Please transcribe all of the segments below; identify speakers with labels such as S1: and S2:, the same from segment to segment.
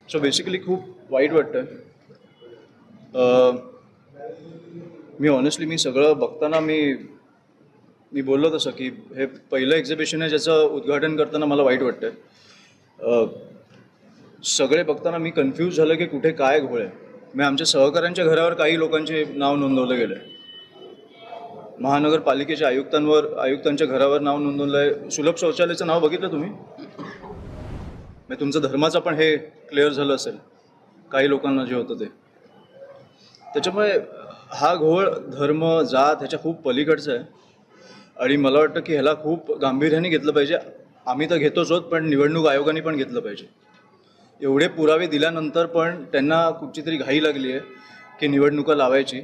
S1: So basically खूप वाईट वाटतं. मी ऑनेस्टली मी सगळं बघताना मी बोललो तसं की हे पहिलं एक्झिबिशन आहे ज्याचं उद्घाटन करताना मला वाईट वाटतं. सगळे बघताना मी कन्फ्यूज झालं की कुठे काय घोळ आहे. मी आमच्या सहकाऱ्यांच्या घरावर काही लोकांचे नाव नोंदवलं गेलं आहे. महानगरपालिकेच्या आयुक्तांच्या घरावर नाव नोंदवलं आहे. सुलभ शौचालयाचं नाव बघितलं तुम्ही? म्हणजे तुमचं धर्माचं पण हे क्लिअर झालं असेल काही लोकांना जे होतं ते. त्याच्यामुळे हा घोळ धर्म जात ह्याच्या खूप पलीकडचा आहे आणि मला वाटतं की ह्याला खूप गांभीर्याने घेतलं पाहिजे. आम्ही तर घेतोच आहोत, पण निवडणूक आयोगाने पण घेतलं पाहिजे. एवढे पुरावे दिल्यानंतर पण त्यांना कुठची तरी घाई लागली आहे की निवडणुका लावायची.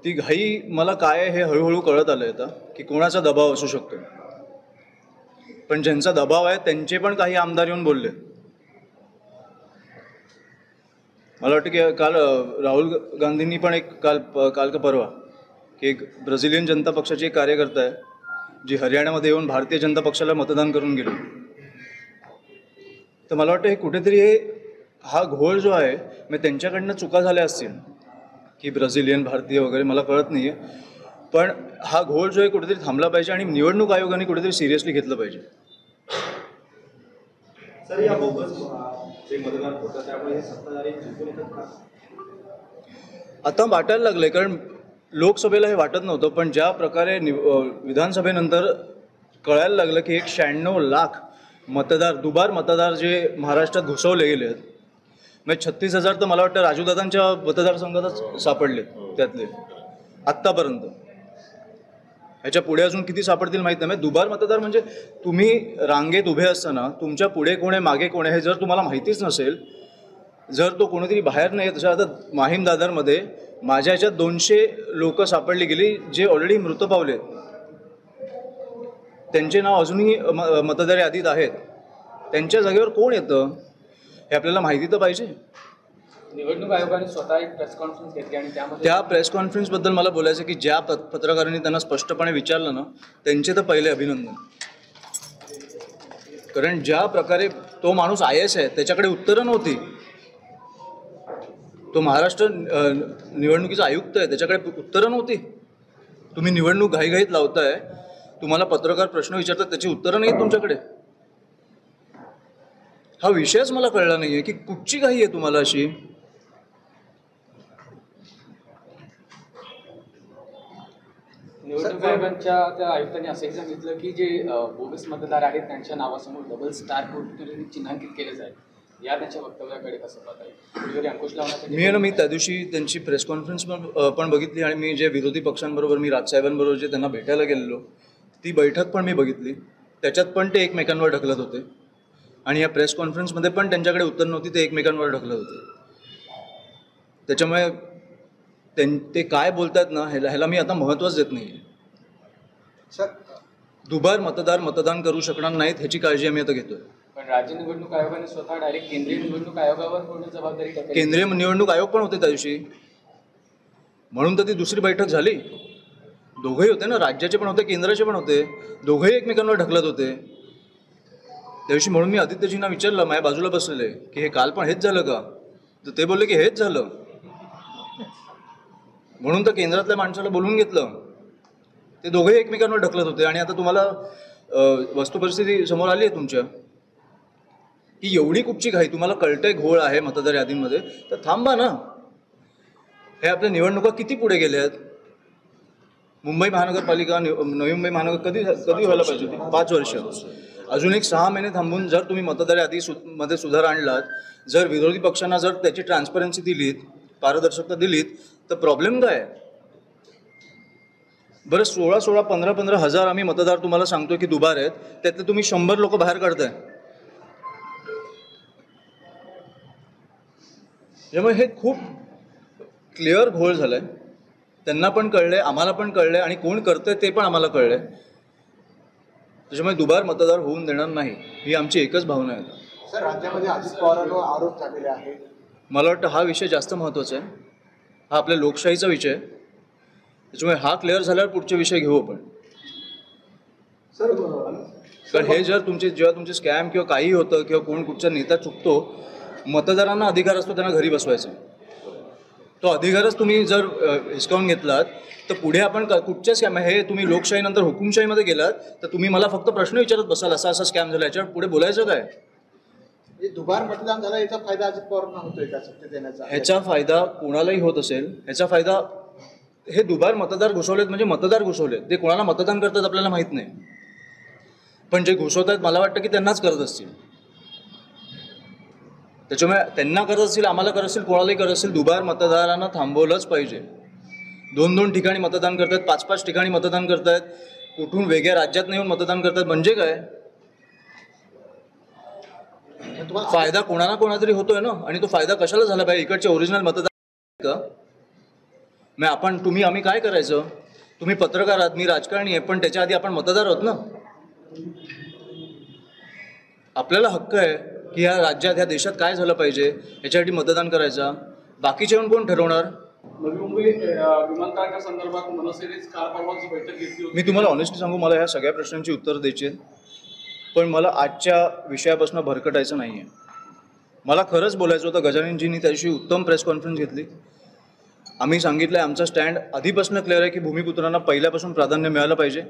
S1: ती घाई मला काय आहे हे हळूहळू कळत आलं आहे की कोणाचा दबाव असू शकतो. पण ज्यांचा दबाव आहे त्यांचे पण काही आमदार येऊन बोलले. मला वाटतं की काल राहुल गांधींनी पण एक काल का परवा की एक ब्राझिलियन जनता पक्षाची एक कार्यकर्ता आहे जी हरियाणामध्ये येऊन भारतीय जनता पक्षाला मतदान करून गेली. तर मला वाटतं हे कुठेतरी हा घोळ जो आहे मग त्यांच्याकडनं चुका झाल्या असतील की ब्राझिलियन भारतीय वगैरे मला कळत नाही आहे. पण हा घोळ जो आहे कुठेतरी थांबला पाहिजे आणि निवडणूक आयोगाने कुठेतरी सिरियसली घेतलं पाहिजे.
S2: सर या बोगस जे मतदान होतं त्यामुळे हे सत्ताधारी जिंकून येतात का?
S1: आता वाटायला लागलंय, कारण लोकसभेला हे वाटत नव्हतं, पण ज्या प्रकारे विधानसभेनंतर कळायला लागलं की 96 लाख मतदार दुबार मतदार जे महाराष्ट्रात घुसवले गेले आहेत. म्हणजे 36,000 तर मला वाटतं राजूदादांच्या मतदारसंघातच सापडलेत त्यातले आत्तापर्यंत. ह्याच्या पुढे अजून किती सापडतील माहीत नाही. दुबार मतदार म्हणजे तुम्ही रांगेत उभे असताना तुमच्या पुढे कोण आहे मागे कोण आहे हे जर तुम्हाला माहितीच नसेल, जर तो कोणीतरी बाहेर नाही. तसं आता माहीम दादरमध्ये माझ्या ह्याच्यात 200 लोक सापडली गेली जे ऑलरेडी मृत पावले. त्यांचे नाव अजूनही मतदार यादीत आहेत. त्यांच्या जागेवर कोण येतं हे आपल्याला माहिती तर पाहिजे.
S3: निवडणूक आयोगाने स्वतः एक प्रेस कॉन्फरन्स घेतली आणि त्यामध्ये
S1: त्या प्रेस कॉन्फरन्सबद्दल मला बोलायचं की ज्या पत्रकारांनी त्यांना स्पष्टपणे विचारलं ना त्यांचे तर पहिले अभिनंदन. कारण ज्या प्रकारे तो माणूस IAS आहे त्याच्याकडे उत्तरं नव्हती. तो महाराष्ट्र निवडणुकीचा आयुक्त आहे त्याच्याकडे उत्तरं नव्हती. तुम्ही निवडणूक घाईघाईत लावताय, तुम्हाला पत्रकार प्रश्न विचारतात त्याची उत्तरं नाहीत तुमच्याकडे. हा विषयच मला कळला नाही आहे की कुठची घाई आहे तुम्हाला अशी.
S3: निवडणूक आयोगाच्या त्या आयुक्तांनी असंही सांगितलं की जे बोगस मतदार आहेत त्यांच्या नावासमोर डबल स्टार कुठेतरी चिन्हांकित केले जाईल. या त्यांच्या वक्तव्याकडे कसं पाहताय? कुठेतरी अंकुश लावण्यासाठी
S1: मी त्या दिवशी त्यांची प्रेस कॉन्फरन्स पण बघितली आणि मी जे विरोधी पक्षांबरोबर मी राजसाहेबांबरोबर जे त्यांना भेटायला गेलेलो ती बैठक पण मी बघितली. त्याच्यात पण ते एकमेकांवर ढकलत होते आणि या प्रेस कॉन्फरन्समध्ये पण त्यांच्याकडे उत्तर नव्हती, ते एकमेकांवर ढकलत होते. त्याच्यामुळे ते काय बोलतात ना ह्याला मी आता महत्त्वच देत नाही आहे.
S2: सर
S1: दुबार मतदार मतदान करू शकणार नाहीत ह्याची काळजी आम्ही आता घेतोय.
S3: पण राज्य निवडणूक आयोगाने स्वतः डायरेक्ट केंद्रीय निवडणूक आयोगावर पूर्ण जबाबदारी टाकली.
S1: केंद्रीय निवडणूक आयोग पण होते त्या दिवशी, म्हणून तर ती दुसरी बैठक झाली. दोघंही होते ना, राज्याचे पण होते केंद्राचे पण होते, दोघंही एकमेकांवर ढकलत होते त्या दिवशी. म्हणून मी आदित्यजींना विचारलं, माझ्या बाजूला बसलेले, की हे काल पण हेच झालं का? तर ते बोलले की हेच झालं. म्हणून तर केंद्रातल्या माणसाला बोलवून घेतलं. ते दोघंही एकमेकांवर ढकलत होते आणि आता तुम्हाला वस्तुपरिस्थिती समोर आली आहे तुमच्या की एवढी कुठची घाई. तुम्हाला कळतंय घोळ आहे मतदार यादींमध्ये, तर थांबा ना. हे आपल्या निवडणुका किती पुढे गेल्या आहेत. मुंबई महानगरपालिका नवी मुंबई महानगर कधी व्हायला पाहिजे होती? 5 वर्ष. अजून एक 6 महिने थांबून जर तुम्ही मतदार यादीमध्ये सुधार आणलात, जर विरोधी पक्षांना जर त्याची ट्रान्सपरन्सी दिलीत, पारदर्शकता दिलीत, तर प्रॉब्लेम काय आहे? बरं 16 15 हजार आम्ही मतदार तुम्हाला सांगतोय की दुबार आहेत, त्यातले तुम्ही 100 लोक बाहेर काढताय. त्यामुळे हे खूप क्लिअर घोळ झालाय. त्यांना पण कळलंय, आम्हाला पण कळलंय आणि कोण करतंय ते पण आम्हाला कळलंय. त्याच्यामुळे दुबार मतदार होऊन देणार नाही ही आमची एकच भावना आहे.
S2: सर राज्यामध्ये अजित पवारांवर आरोप झालेले आहेत.
S1: मला वाटतं हा विषय जास्त महत्त्वाचा आहे. हा आपल्या लोकशाहीचा विषय आहे. त्याच्यामुळे हा क्लिअर झाल्यावर पुढचे विषय घेऊ आपण.
S2: सर
S1: कारण हे जर जेव्हा तुमचे स्कॅम किंवा काही होतं किंवा कोण कुठचा नेता चुकतो मतदारांना अधिकार असतो त्यांना घरी बसवायचा. तो अधिकारच तुम्ही जर हिसकावून घेतलात तर पुढे आपण कुठच्या स्कॅम हे तुम्ही लोकशाहीनंतर हुकुमशाहीमध्ये गेलात तर तुम्ही मला फक्त प्रश्न विचारत बसाल असा असा स्कॅम झाला, याच्यावर पुढे बोलायचं काय?
S4: दुबार मतदान झाला याचा फायदा अजित पवारांना होतोय का सत्य देण्याचा?
S1: ह्याचा फायदा कोणालाही होत असेल. ह्याचा फायदा हे दुबार मतदार घुसवलेत म्हणजे मतदार घुसवलेत, ते कोणाला मतदान करतात आपल्याला माहीत नाही, पण जे घुसवत आहेत मला वाटतं की त्यांनाच करत असतील. त्याच्यामुळे त्यांना करत असतील, आम्हाला करत असतील, कोणालाही करत असतील, दुबार मतदारांना थांबवलंच पाहिजे. 2-2 ठिकाणी मतदान करतात, 5-5 ठिकाणी मतदान करतायत, कुठून वेगळ्या राज्यात येऊन मतदान करतात, म्हणजे काय? फायदा कोणाला कोणातरी होतोय ना, आणि तो फायदा कशाला झाला पाहिजे? इकडचे ओरिजिनल मतदार का? मग आम्ही काय करायचं? तुम्ही पत्रकार आहात, मी राजकारणी आहे, पण त्याच्या आधी आपण मतदार आहोत ना. आपल्याला हक्क आहे की ह्या राज्यात ह्या देशात काय झालं पाहिजे याच्यासाठी मतदान करायचा. बाकीचे येऊन कोण ठरवणार?
S3: नवी मुंबई विमानतळाच्या संदर्भात मनसेनेच काल परवाच बैठक घेतली होती.
S1: मी तुम्हाला ऑनेस्टली सांगू, मला ह्या सगळ्या प्रश्नांची उत्तरं द्यायची आहेत, पण मला आजच्या विषयापासून भरकटायचं नाही आहे. मला खरंच बोलायचं होतं. गजाननजींनी त्या दिवशी उत्तम प्रेस कॉन्फरन्स घेतली. आम्ही सांगितलं आहे आमचा स्टँड आधीपासून क्लिअर आहे की भूमिपुत्रांना पहिल्यापासून प्राधान्य मिळालं पाहिजे,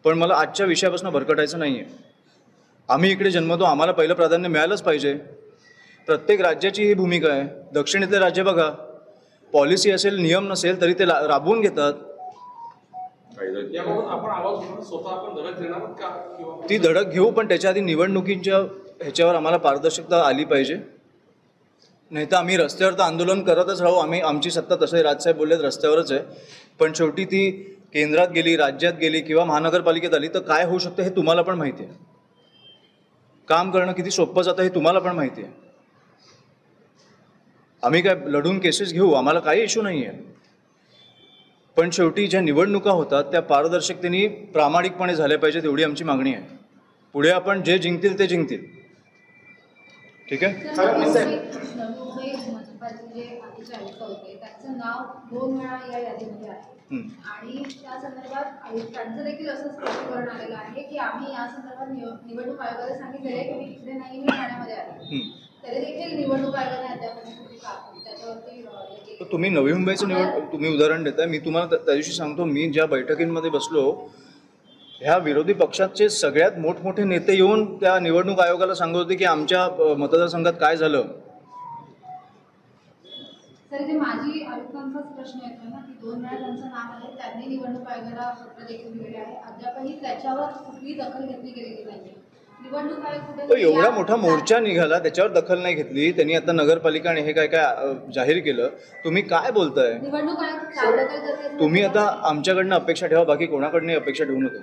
S1: पण मला आजच्या विषयापासून भरकटायचं नाही आहे. आम्ही इकडे जन्मतो, आम्हाला पहिलं प्राधान्य मिळालंच पाहिजे. प्रत्येक राज्याची ही भूमिका आहे. दक्षिणेतले राज्य बघा, पॉलिसी असेल, नियम नसेल तरी ते राबवून घेतात.
S3: याबाबत आपण आवाज उठवून स्वतः आपण धडक देणार का? किंवा
S1: ती धडक घेऊ, पण त्याच्या आधी निवडणुकीच्या ह्याच्यावर आम्हाला पारदर्शकता आली पाहिजे. नाही तर आम्ही रस्त्यावर तर आंदोलन करतच राहू. आमची सत्ता, तसंही राजसाहेब बोललेत, रस्त्यावरच आहे, पण शेवटी ती केंद्रात गेली, राज्यात गेली किंवा महानगरपालिकेत आली तर काय होऊ शकतं हे तुम्हाला पण माहिती आहे. काम करणं किती सोपं जातं हे तुम्हाला पण माहिती आहे. आम्ही काय लढून केसेस घेऊ, आम्हाला काही इश्यू नाही आहे, पण शेवटी ज्या निवडणुका होतात त्या पारदर्शकतेने प्रामाणिकपणे झाल्या पाहिजेत, एवढी आमची मागणी आहे. पुढे आपण जे जिंकतील ते जिंकतील. ठीक आहे.
S5: नवी मनपाचे जे आधीचे आयुक्त होते त्यांचं नाव 2 वेळा या यादीमध्ये आहे आणि त्या संदर्भात आयुक्तांचं देखील असं स्पष्टीकरण आलेलं आहे की आम्ही या संदर्भात निवडणूक आयोगाला सांगितलेलं आहे की मी इकडे नाही, मी ठाण्यामध्ये आहे. तरी देखील निवडणूक आयोगाने अद्यापर्यंत त्याच्यावरती
S1: तुम्ही नवी मुंबईचं तुम्ही उदाहरण देताय. मी तुम्हाला त्या दिवशी सांगतो, मी ज्या बैठकींमध्ये बसलो, ह्या विरोधी पक्षाचे सगळ्यात मोठमोठे नेते येऊन त्या निवडणूक आयोगाला सांगत होते की आमच्या मतदारसंघात काय झालं.
S5: सर, जे माजी आयुक्तांचाच प्रश्न येतो ना की 2 वेळा त्यांचं नाव आहे, त्यांनी निवडणूक आयोगाला पत्र देखील दिलेले आहे, अद्यापही त्याच्यावर कुठली दखल घेतली गेलेली नाही. निवडणूक आयोग
S1: तो एवढा मोठा मोर्चा निघाला, त्याच्यावर दखल नाही घेतली त्यांनी. आता नगरपालिका आणि हे काय काय जाहीर केलं. तुम्ही काय बोलताय?
S5: निवडणूक आयोग काय दखल करते?
S1: तुम्ही आता आमच्याकडनं अपेक्षा ठेवा, बाकी कोणाकडनं अपेक्षा ठेवू नका.